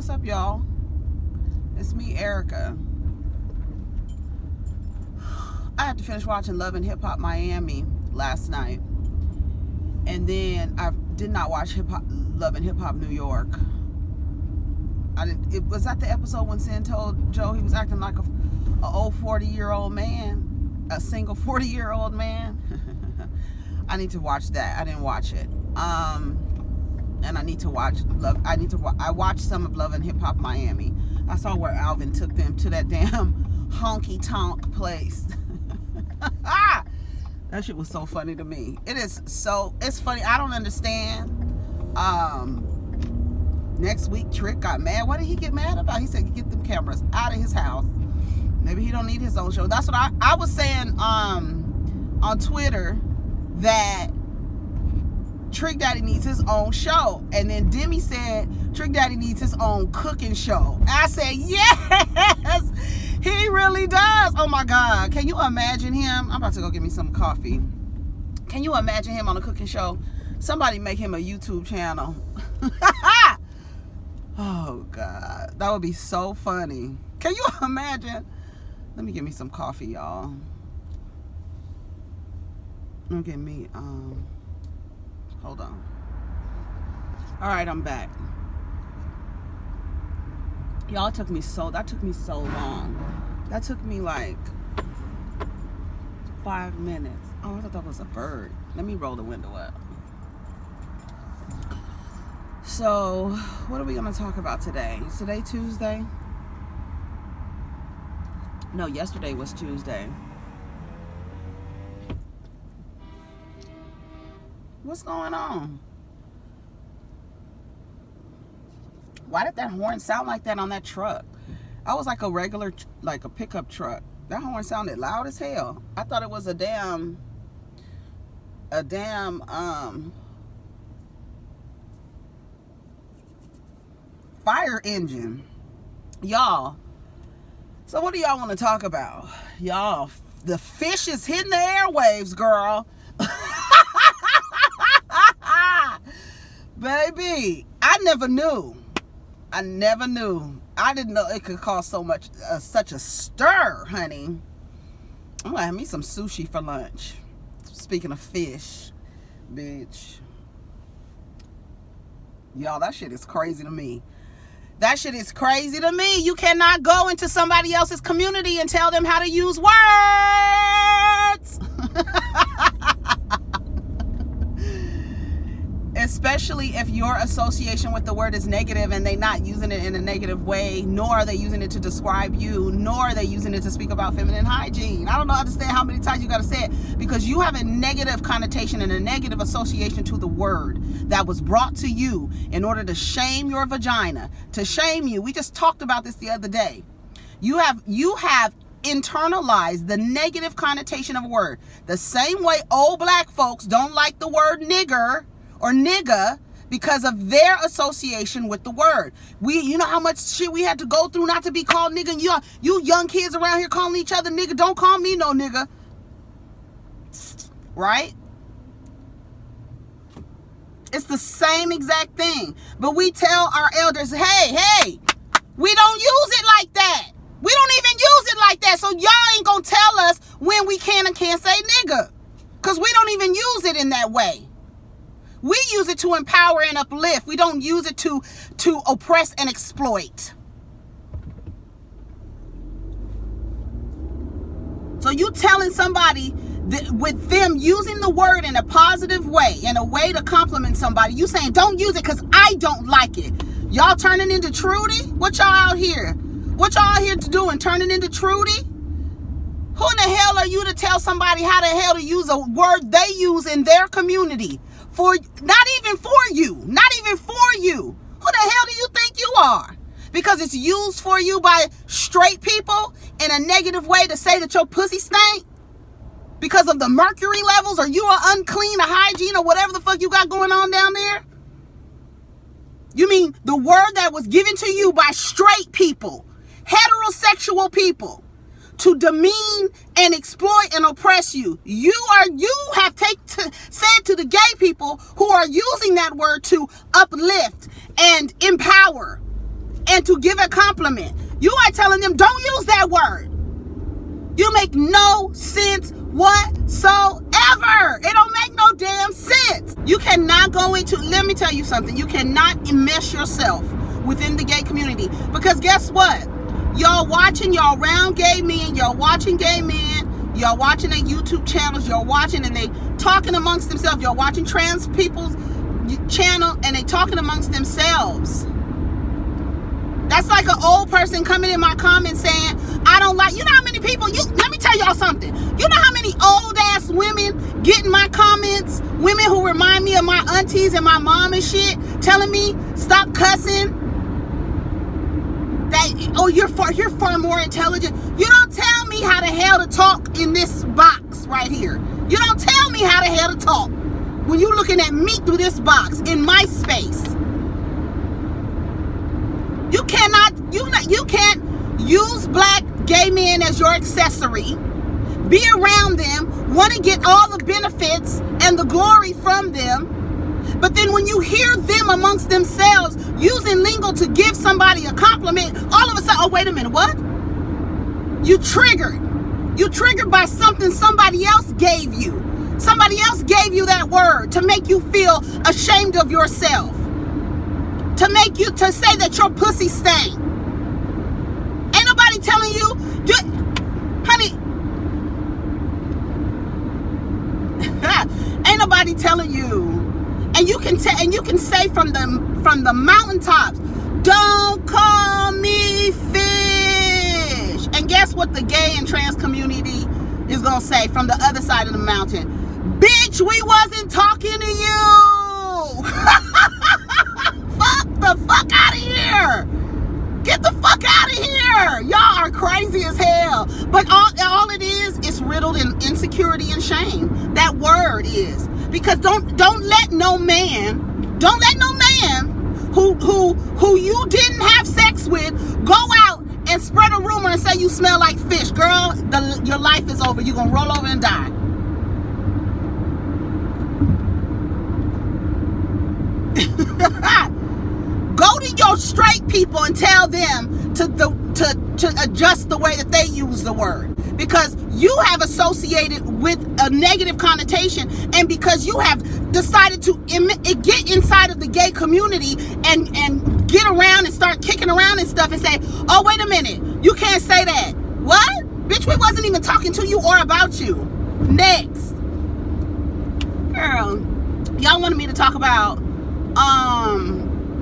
what's up, y'all? It's me, Erica. I had to finish watching Love and Hip Hop Miami last night. And then I did not watch Love and Hip Hop New York. Was that the episode when Sin told Joe he was acting like a old 40-year-old man? A single 40-year-old man? I need to watch that. I didn't watch it. And I need to watch I watched some of Love and Hip Hop Miami. I saw where Alvin took them to that damn honky tonk place. That shit was so funny to me. It's funny. I don't understand. Next week Trick got mad. What did he get mad about? He said get them cameras out of his house. Maybe he don't need his own show. That's what I was saying on Twitter, that Trick Daddy needs his own show. And then Demi said Trick Daddy needs his own cooking show. I said, yes, he really does. Oh my God. Can you imagine him? I'm about to go get me some coffee. Can you imagine him on a cooking show? Somebody make him a YouTube channel. Oh God. That would be so funny. Can you imagine? Let me get me some coffee, y'all. Let me get me, hold on. All right, I'm back. Y'all, that took me so long. That took me like 5 minutes. Oh, I thought that was a bird. Let me roll the window up. So, what are we gonna talk about today? Is today Tuesday? No, yesterday was Tuesday. What's going on? Why did that horn sound like that on that truck? I was like a regular, like a pickup truck. That horn sounded loud as hell. I thought it was a damn fire engine. Y'all. So what do y'all want to talk about? Y'all, the fish is hitting the airwaves, girl. Baby, I never knew. I didn't know it could cause so much, such a stir, honey. I'm gonna have me some sushi for lunch. Speaking of fish, bitch. Y'all, that shit is crazy to me. That shit is crazy to me. You cannot go into somebody else's community and tell them how to use words. Especially if your association with the word is negative and they're not using it in a negative way, nor are they using it to describe you, nor are they using it to speak about feminine hygiene. I don't understand how many times you got to say it, because you have a negative connotation and a negative association to the word that was brought to you in order to shame your vagina, to shame you. We just talked about this the other day. You have internalized the negative connotation of a word. The same way old black folks don't like the word nigger or nigga because of their association with the word. You know how much shit we had to go through not to be called nigga. You young kids around here calling each other nigga. Don't call me no nigga. Right? It's the same exact thing. But we tell our elders, hey, we don't use it like that. We don't even use it like that. So y'all ain't gonna tell us when we can and can't say nigga. Because we don't even use it in that way. We use it to empower and uplift. We don't use it to oppress and exploit. So you telling somebody that with them using the word in a positive way, in a way to compliment somebody, you saying don't use it because I don't like it. Y'all turning into Trudy? What y'all out here? What y'all out here doing? Turning into Trudy? Who in the hell are you to tell somebody how the hell to use a word they use in their community? Not even for you. Who the hell do you think you are? Because it's used for you by straight people in a negative way to say that your pussy stank? Because of the mercury levels, or you are unclean, or hygiene, or whatever the fuck you got going on down there? You mean the word that was given to you by straight people, heterosexual people, to demean and exploit and oppress you? You have said to the gay people who are using that word to uplift and empower and to give a compliment. You are telling them, don't use that word. You make no sense whatsoever. It don't make no damn sense. You cannot go into, let me tell you something, you cannot enmesh yourself within the gay community, because guess what? Y'all watching, y'all around gay men, y'all watching gay men, y'all watching their YouTube channels, y'all watching and they talking amongst themselves, y'all watching trans people's channel and they talking amongst themselves. That's like an old person coming in my comments saying, I don't like, you know how many people, let me tell y'all something. You know how many old ass women get in my comments, women who remind me of my aunties and my mom and shit, telling me, stop cussing. That, oh, you're far more intelligent. You don't tell me how the hell to talk in this box right here. You don't tell me how the hell to talk when you're looking at me through this box in my space. You can't use black gay men as your accessory, be around them, want to get all the benefits and the glory from them, but then when you hear them amongst themselves using lingo to give somebody a compliment, all of a sudden, oh, wait a minute, what? You triggered. You triggered by something somebody else gave you. Somebody else gave you that word to make you feel ashamed of yourself. To make you, to say that your pussy stank. Ain't nobody telling you, honey, ain't nobody telling you. And you can say from the mountaintops, don't call me fish. And guess what the gay and trans community is gonna say from the other side of the mountain? Bitch, we wasn't talking to you. The fuck out of here. Get the fuck out of here. Y'all are crazy as hell. But all it is riddled in insecurity and shame. That word is. Because don't let no man who you didn't have sex with go out and spread a rumor and say you smell like fish. Girl, your life is over. You're gonna roll over and die. Go to your straight people and tell them to adjust the way that they use the word, because you have associated with a negative connotation, and because you have decided to get inside of the gay community and get around and start kicking around and stuff and say, oh, wait a minute, you can't say that. What? Bitch, we wasn't even talking to you or about you. Next. Girl, y'all wanted me to talk about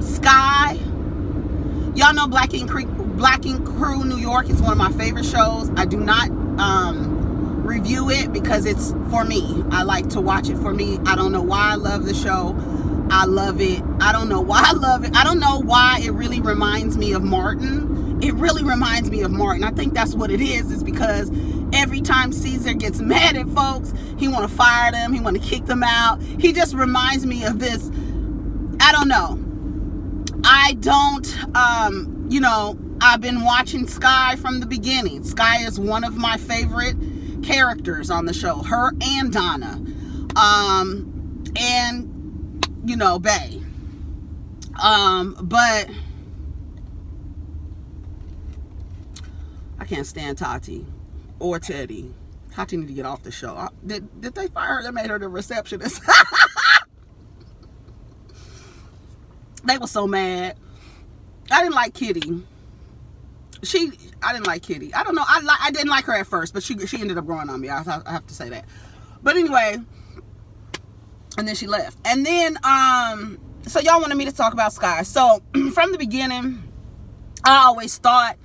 Sky. Y'all know Black Ink Crew New York is one of my favorite shows. I do not review it because it's for me. I like to watch it for me. I don't know why I love the show. I love it. I don't know why I love it. I don't know why it really reminds me of Martin. It really reminds me of Martin. I think that's what it is because every time Caesar gets mad at folks, he want to fire them. He want to kick them out. He just reminds me of this. I don't know. I don't, I've been watching Sky from the beginning. Sky is one of my favorite characters on the show. Her and Donna. Bae. But I can't stand Tati or Teddy. Tati need to get off the show. Did they fire her? They made her the receptionist. They were so mad. I didn't like Kitty. I didn't like Kitty. I don't know. I didn't like her at first, but she ended up growing on me. I have to say that. But anyway, and then she left. And then, so y'all wanted me to talk about Sky. So from the beginning, I always thought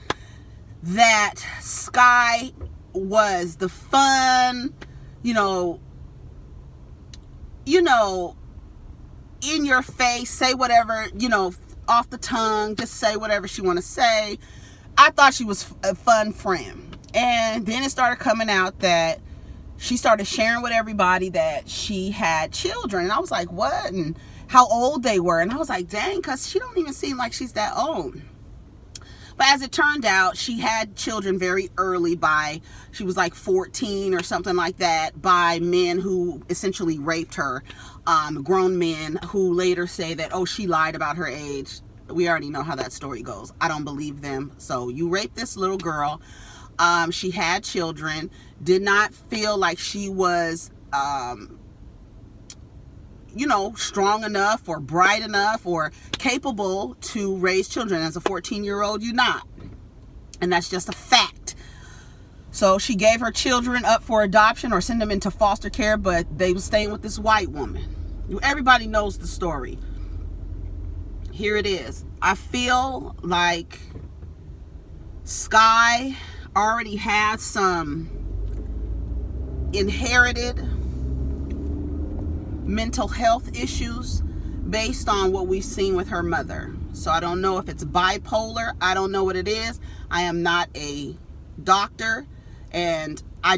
that Sky was the fun, in your face, say whatever, off the tongue, just say whatever she want to say. I thought she was a fun friend. And then it started coming out that she started sharing with everybody that she had children. And I was like, what? And how old they were. And I was like, dang, because she don't even seem like she's that old. But as it turned out, she had children very early she was like 14 or something like that, by men who essentially raped her, grown men who later say that, oh, she lied about her age. we already know how that story goes. I don't believe them. So you raped this little girl. She had children, did not feel like she was, strong enough or bright enough or capable to raise children. As a 14-year-old, you're not. And that's just a fact. So she gave her children up for adoption or send them into foster care, but they were staying with this white woman. Everybody knows the story. Here it is. I feel like Sky already has some inherited mental health issues based on what we've seen with her mother. So I don't know if it's bipolar. I don't know what it is. I am not a doctor, and I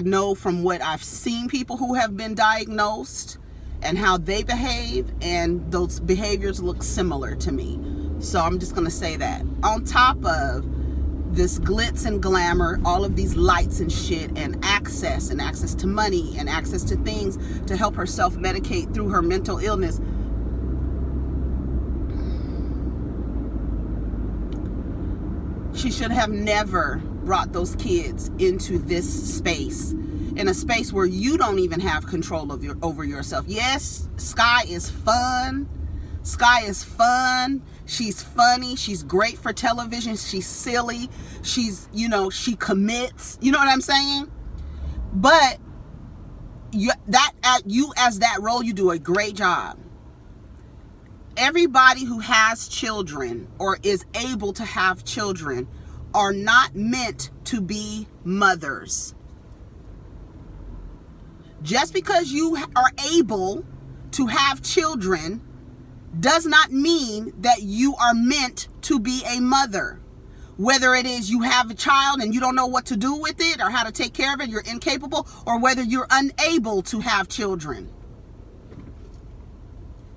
know from what I've seen people who have been diagnosed and how they behave, and those behaviors look similar to me. So I'm just going to say that. On top of this glitz and glamour, all of these lights and shit, and access to money and access to things to help her self-medicate through her mental illness, she should have never brought those kids into this space, in a space where you don't even have control of over yourself. Yes, Sky is fun. Sky is fun. She's funny. She's great for television. She's silly. She's, she commits. You know what I'm saying? But you as that role, you do a great job. Everybody who has children or is able to have children are not meant to be mothers. Just because you are able to have children does not mean that you are meant to be a mother. Whether it is you have a child and you don't know what to do with it or how to take care of it, you're incapable, or whether you're unable to have children.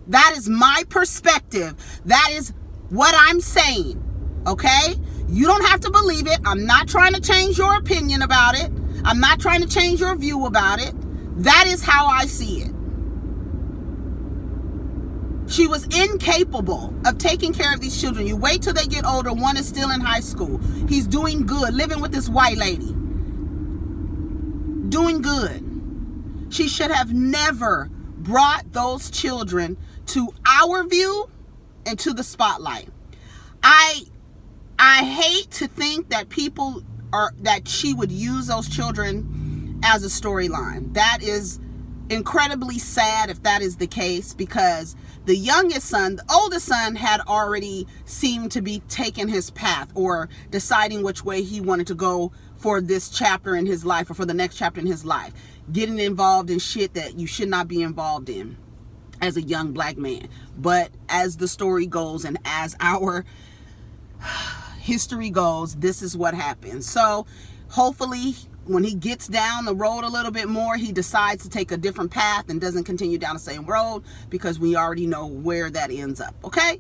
That is my perspective. That is what I'm saying. Okay? You don't have to believe it. I'm not trying to change your opinion about it. I'm not trying to change your view about it. That is how I see it. She was incapable of taking care of these children. You wait till they get older. One is still in high school. He's doing good, living with this white lady. Doing good. She should have never brought those children to our view and to the spotlight. I hate to think that that she would use those children as a storyline. That is incredibly sad if that is the case, because the oldest son had already seemed to be taking his path or deciding which way he wanted to go for this chapter in his life or for the next chapter in his life. Getting involved in shit that you should not be involved in as a young black man. But as the story goes and as our history goes, this is what happens. So hopefully when he gets down the road a little bit more, he decides to take a different path and doesn't continue down the same road, because we already know where that ends up. Okay?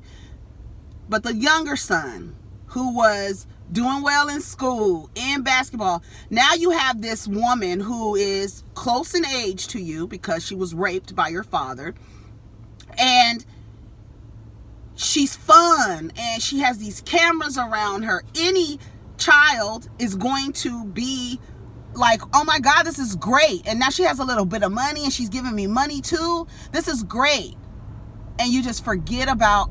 But the younger son, who was doing well in school, in basketball, now you have this woman who is close in age to you because she was raped by your father, and she's fun and she has these cameras around her. Any child is going to be like, oh my God, this is great. And now she has a little bit of money and she's giving me money too. This is great. And you just forget about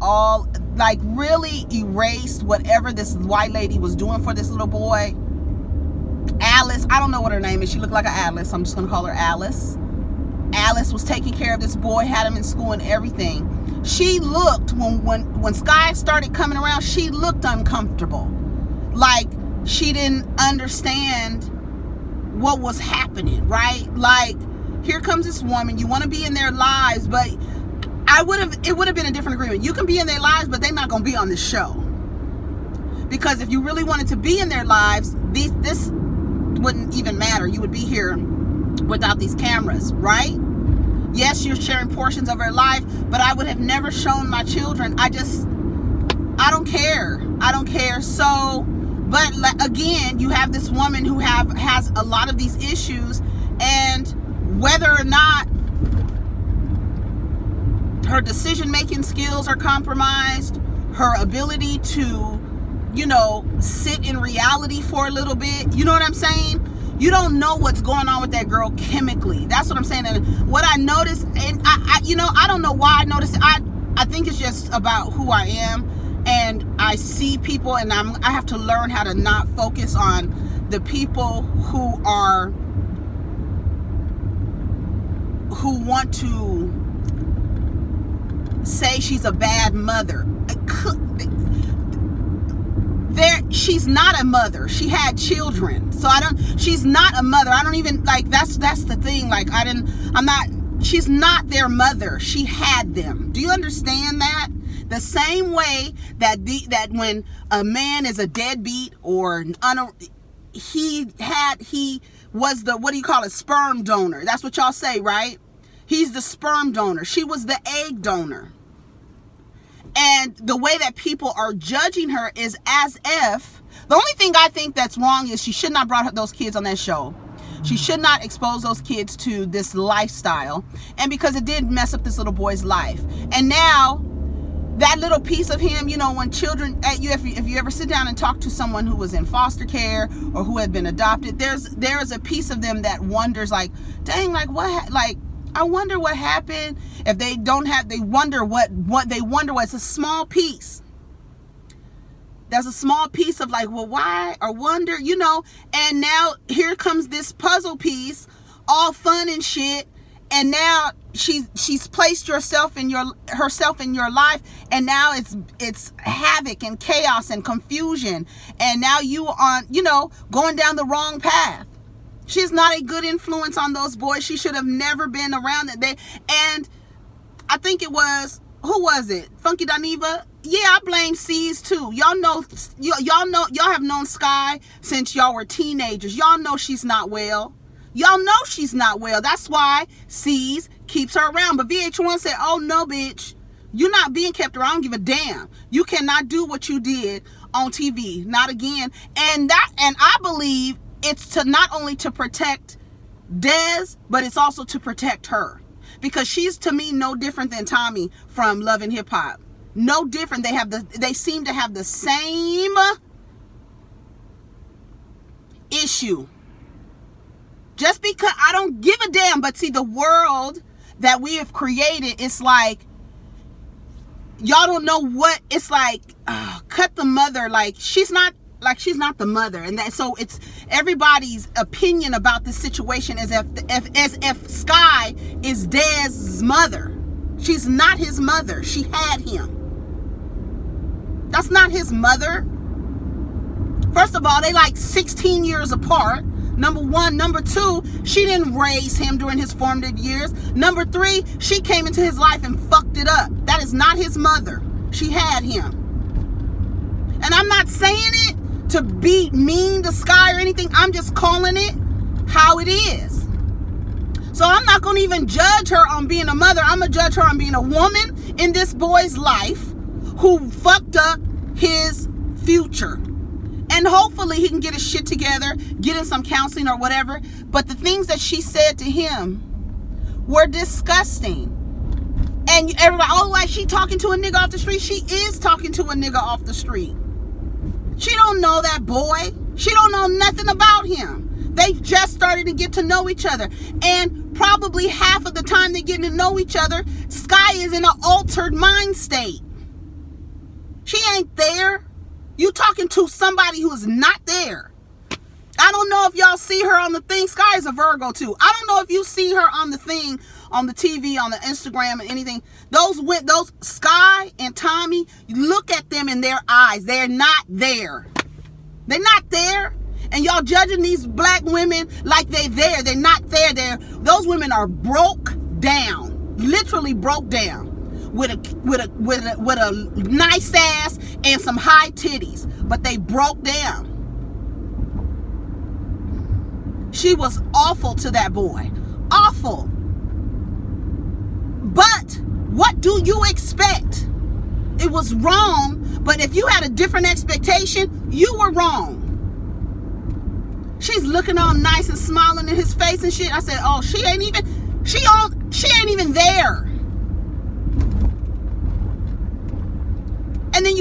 really erased whatever this white lady was doing for this little boy. Alice, I don't know what her name is. She looked like an Alice. I'm just going to call her Alice. Alice was taking care of this boy, had him in school and everything. She looked, when Sky started coming around, she looked uncomfortable. Like she didn't understand what was happening, right? Like, here comes this woman, you want to be in their lives, but it would have been a different agreement. You can be in their lives, but they're not going to be on this show. Because if you really wanted to be in their lives, this wouldn't even matter. You would be here without these cameras, right? Yes, you're sharing portions of her life, but I would have never shown my children. I don't care. I don't care. So, but again, you have this woman who has a lot of these issues, and whether or not her decision-making skills are compromised, her ability to, sit in reality for a little bit. You know what I'm saying? You don't know what's going on with that girl chemically. That's what I'm saying. And what I noticed, and I don't know why I noticed it. I think it's just about who I am. And I see people, and I have to learn how to not focus on the people who want to say she's a bad mother. She's not a mother. She had children. So she's not a mother. I don't even, that's the thing. She's not their mother. She had them. Do you understand that? The same way that when a man is a deadbeat or he was the, what do you call it, sperm donor. That's what y'all say, right? He's the sperm donor. She was the egg donor. And the way that people are judging her is as if, the only thing I think that's wrong is she should not brought those kids on that show. She should not expose those kids to this lifestyle. And because it did mess up this little boy's life. And now, that little piece of him, when children, if you ever sit down and talk to someone who was in foster care or who had been adopted, there's a piece of them that wonders, dang, I wonder what happened. If they don't have, they wonder what they wonder was a small piece. There's a small piece of why, or wonder, and now here comes this puzzle piece, all fun and shit. And now she's placed herself in your life, and now it's havoc and chaos and confusion, and now you on going down the wrong path. She's not a good influence on those boys. She should have never been around it. And I think it was, who was it? Funky Daniva? Yeah, I blame C's too. Y'all have known Sky since y'all were teenagers. Y'all know she's not well. Y'all know she's not well. That's why C's keeps her around. But VH1 said, oh no, bitch, you're not being kept around. I don't give a damn. You cannot do what you did on TV. Not again. And I believe it's to not only to protect Dez, but it's also to protect her. Because she's, to me, no different than Tommy from Love and Hip Hop. No different. They seem to have the same issue. Just because I don't give a damn. But see, the world that we have created, it's like, y'all don't know what, it's like, cut the mother, she's not the mother. And that, so it's everybody's opinion about this situation as if Sky is Dez's mother. She's not his mother. She had him. That's not his mother. First of all, they 16 years apart. Number one. Number two, she didn't raise him during his formative years. Number three, she came into his life and fucked it up. That is not his mother. She had him. And I'm not saying it to be mean to Sky or anything. I'm just calling it how it is. So I'm not going to even judge her on being a mother. I'm going to judge her on being a woman in this boy's life who fucked up his future. And hopefully he can get his shit together, get in some counseling or whatever. But the things that she said to him were disgusting. And everybody, she talking to a nigga off the street. She is talking to a nigga off the street. She don't know that boy. She don't know nothing about him. They just started to get to know each other. And probably half of the time they're getting to know each other, Sky is in an altered mind state. She ain't there. You talking to somebody who is not there. I don't know if y'all see her on the thing. Sky is a Virgo too. I don't know if you see her on the thing, on the TV, on the Instagram and anything. Those Sky and Tommy, look at them in their eyes. They're not there. They're not there. And y'all judging these black women like they're there. They're not there. Those women are broke down. Literally broke down. With a nice ass and some high titties, but they broke down. She was awful to that boy. Awful. But what do you expect? It was wrong, but if you had a different expectation, you were wrong. She's looking all nice and smiling in his face and shit. I said, oh, she ain't even there. And then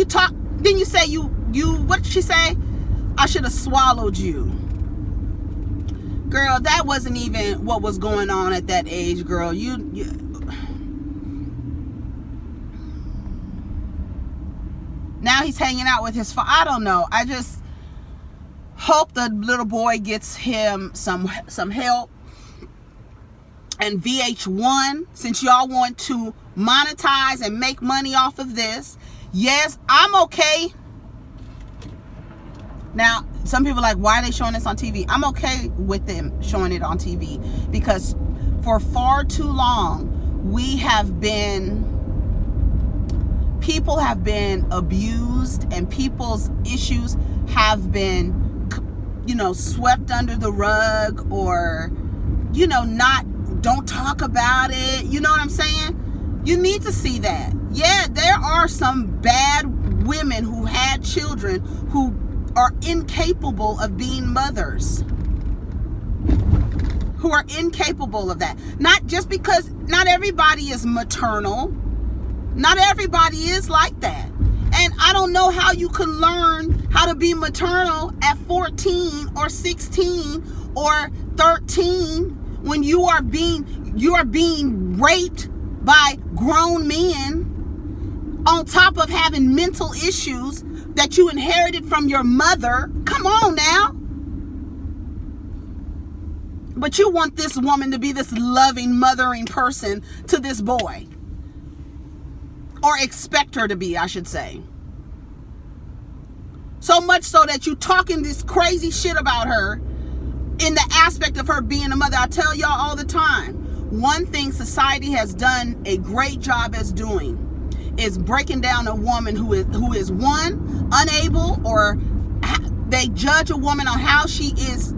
then you say what did she say? I should have swallowed you. Girl, that wasn't even what was going on at that age, girl. You now he's hanging out with his father. I don't know. I just hope the little boy gets him some help. And VH1, since y'all want to monetize and make money off of this, yes, I'm okay. Now, some people are like, why are they showing this on TV? I'm okay with them showing it on TV because for far too long, people have been abused and people's issues have been, swept under the rug or, don't talk about it. You know what I'm saying? You need to see that. Yeah, there are some bad women who had children who are incapable of being mothers. Who are incapable of that. Not just because not everybody is maternal. Not everybody is like that. And I don't know how you can learn how to be maternal at 14 or 16 or 13 when you are being raped by grown men on top of having mental issues that you inherited from your mother. Come on now. But you want this woman to be this loving, mothering person to this boy. Or expect her to be, I should say. So much so that you talking this crazy shit about her in the aspect of her being a mother. I tell y'all all the time, one thing society has done a great job as doing is breaking down a woman who is one, unable, or they judge a woman on how she is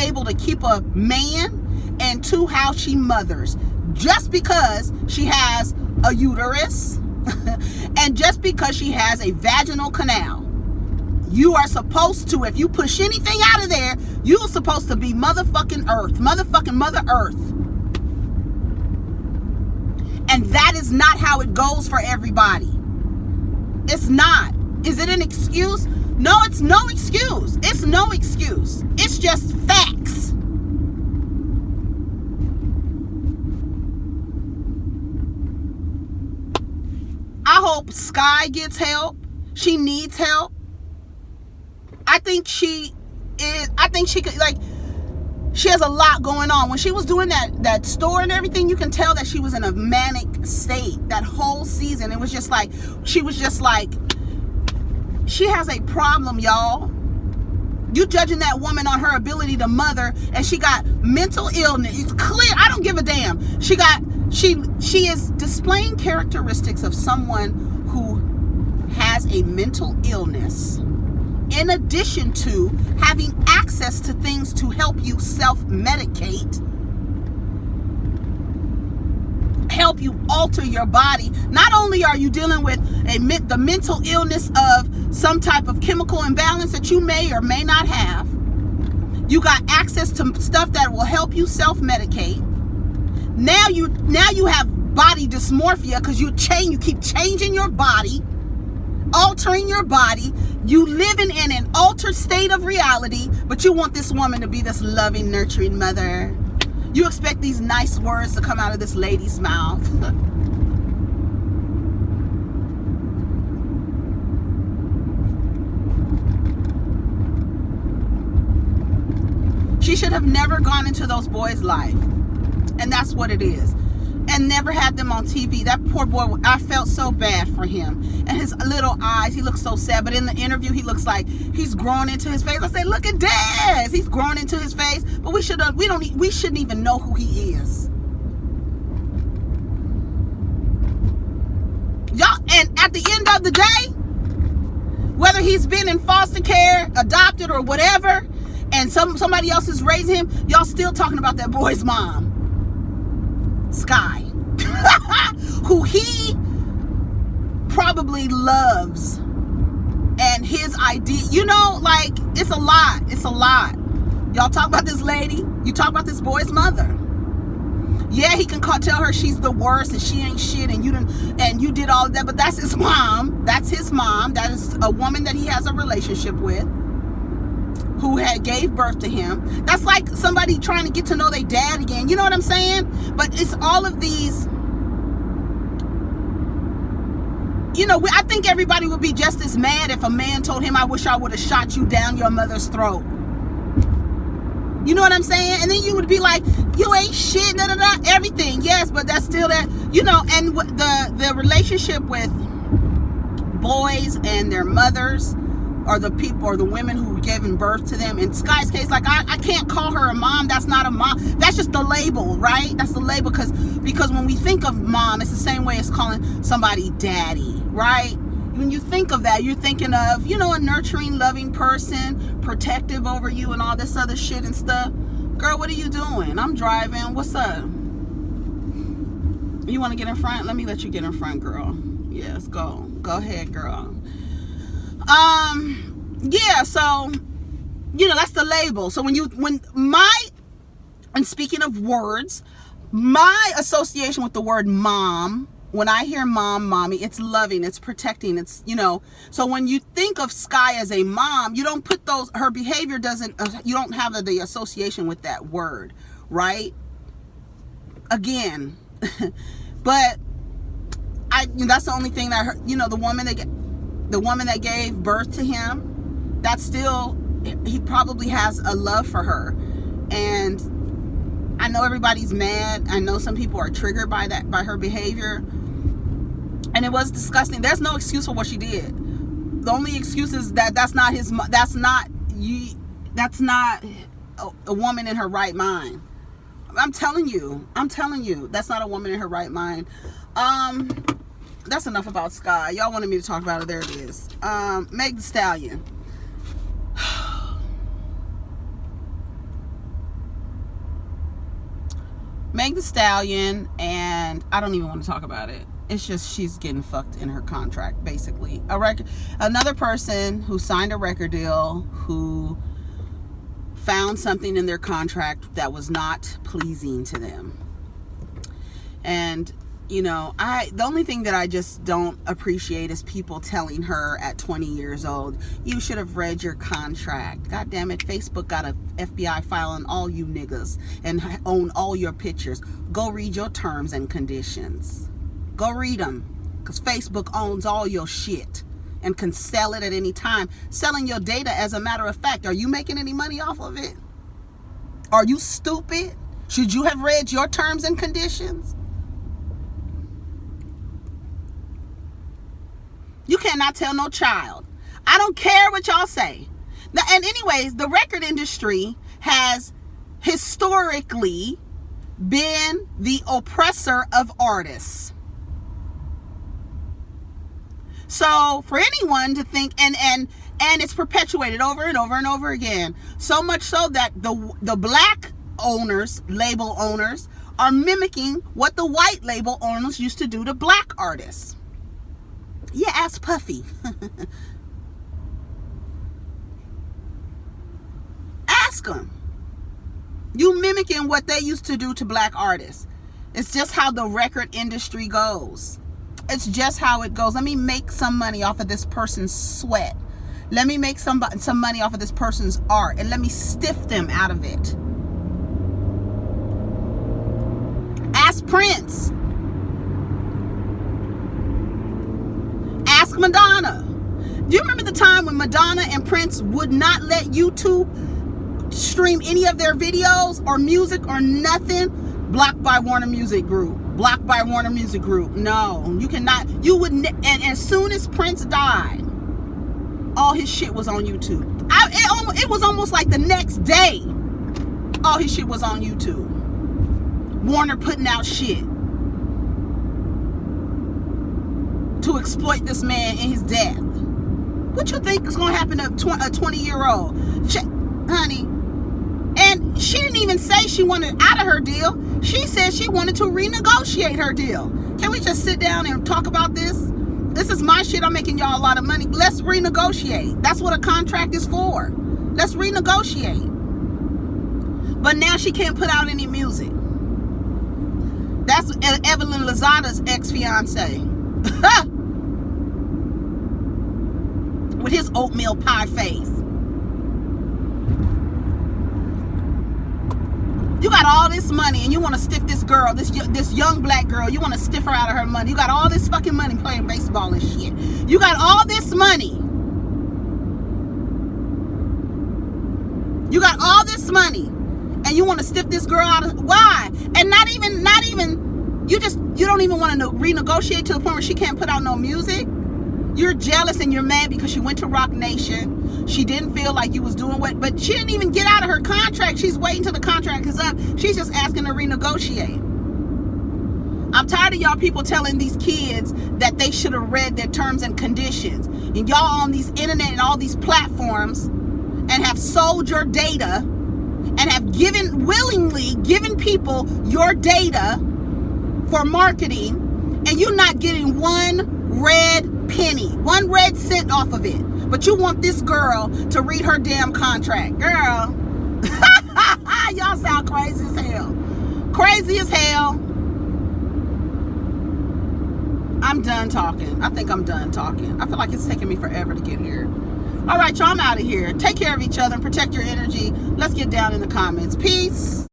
able to keep a man, and two, how she mothers. Just because she has a uterus and just because she has a vaginal canal. You are supposed to, if you push anything out of there, you're supposed to be motherfucking Earth, motherfucking Mother Earth. And that is not how it goes for everybody. It's not. Is it an excuse? No, it's no excuse. It's no excuse. It's just facts. I hope Sky gets help. She needs help. I think she could, like, she has a lot going on. When she was doing that store and everything, you can tell that she was in a manic state that whole season. It was just like, she has a problem, y'all. You judging that woman on her ability to mother, and she got mental illness. It's clear. I don't give a damn. She is displaying characteristics of someone who has a mental illness, in addition to having access to things to help you self-medicate, help you alter your body. Not only are you dealing with the mental illness of some type of chemical imbalance that you may or may not have, you got access to stuff that will help you self-medicate. Now you have body dysmorphia because you keep changing your body, altering your body. You living in an altered state of reality, but you want this woman to be this loving, nurturing mother. You expect these nice words to come out of this lady's mouth. She should have never gone into those boys' life. And that's what it is. And never had them on TV. That poor boy, I felt so bad for him. And his little eyes, he looks so sad. But in the interview, he looks like he's growing into his face. I say, look at Dad. He's growing into his face. But we shouldn't even know who he is. Y'all, and at the end of the day, whether he's been in foster care, adopted, or whatever, and somebody else is raising him, y'all still talking about that boy's mom, Sky, who he probably loves, and his idea, like, it's a lot. Y'all talk about this lady, you talk about this boy's mother. Yeah, he can tell her she's the worst and she ain't shit and you did all of that, but that's his mom. That's his mom. That is a woman that he has a relationship with, who gave birth to him. That's like somebody trying to get to know their dad again. You know what I'm saying? But it's all of these, you know, I think everybody would be just as mad if a man told him, I wish I would have shot you down your mother's throat. You know what I'm saying? And then you would be like, you ain't shit, da da da, everything. Yes, but that's still that, you know. And the relationship with boys and their mothers, or the people or the women who given birth to them. In Sky's case, like I can't call her a mom. That's not a mom. That's just the label, right? That's the label, because when we think of mom, it's the same way as calling somebody daddy, right? When you think of that, you're thinking of, you know, a nurturing, loving person, protective over you and all this other shit and stuff. Girl, what are you doing? I'm driving. What's up? You want to get in front? Let me let you get in front, girl. Yes, go ahead, girl. Yeah, so, you know, that's the label. So and speaking of words, my association with the word mom, when I hear mom, mommy, it's loving, it's protecting, it's, you know. So when you think of Sky as a mom, you don't put her behavior doesn't, you don't have the association with that word, right? Again, but that's the only thing that I heard, you know, the woman that gave birth to him, that's still, he probably has a love for her. And I know everybody's mad. I know some people are triggered by her behavior. And it was disgusting. There's no excuse for what she did. The only excuse is that's not a woman in her right mind. I'm telling you, that's not a woman in her right mind. That's enough about Sky. Y'all wanted me to talk about it. There it is. Meg Thee Stallion. Meg Thee Stallion, and I don't even want to talk about it. It's just she's getting fucked in her contract, basically. Another person who signed a record deal who found something in their contract that was not pleasing to them. And, you know, the only thing that I just don't appreciate is people telling her at 20 years old, you should have read your contract. God damn it, Facebook got a FBI file on all you niggas and own all your pictures. Go read your terms and conditions. Go read them, because Facebook owns all your shit and can sell it at any time. Selling your data, as a matter of fact. Are you making any money off of it? Are you stupid? Should you have read your terms and conditions? You cannot tell no child. I don't care what y'all say. Now, and anyways, the record industry has historically been the oppressor of artists. So for anyone to think, and it's perpetuated over and over and over again, so much so that the black owners, label owners, are mimicking what the white label owners used to do to black artists. Yeah, ask Puffy. Ask them. You mimicking what they used to do to black artists. It's just how the record industry goes. It's just how it goes. Let me make some money off of this person's sweat. Let me make some money off of this person's art, and let me stiff them out of it. Ask Prince. Ask Madonna. Do you remember the time when Madonna and Prince would not let YouTube stream any of their videos or music or nothing? Blocked by Warner Music Group. Blocked by Warner Music Group. No, you cannot. You wouldn't. And as soon as Prince died, all his shit was on YouTube. It was almost like the next day, all his shit was on YouTube. Warner putting out shit to exploit this man in his death. What you think is going to happen to a 20-year-old? Honey. And she didn't even say she wanted out of her deal. She said she wanted to renegotiate her deal. Can we just sit down and talk about this? This is my shit. I'm making y'all a lot of money. Let's renegotiate. That's what a contract is for. Let's renegotiate. But now she can't put out any music. That's Evelyn Lozada's ex-fiance. With his oatmeal pie face. You got all this money and you want to stiff this girl, this young black girl. You want to stiff her out of her money. You got all this fucking money playing baseball and shit. You got all this money. You got all this money and you want to stiff this girl out of, why? And not even, you don't even want to renegotiate to the point where she can't put out no music. You're jealous and you're mad because she went to Rock Nation. She didn't feel like you was doing what, but she didn't even get out of her contract. She's waiting till the contract is up. She's just asking to renegotiate. I'm tired of y'all people telling these kids that they should have read their terms and conditions. And y'all on these internet and all these platforms and have sold your data and have willingly given people your data for marketing, and you're not getting one red penny, one red cent off of it. But you want this girl to read her damn contract. Girl, y'all sound crazy as hell. Crazy as hell. I'm done talking. I think I'm done talking. I feel like it's taking me forever to get here. All right, y'all, I'm out of here. Take care of each other and protect your energy. Let's get down in the comments. Peace.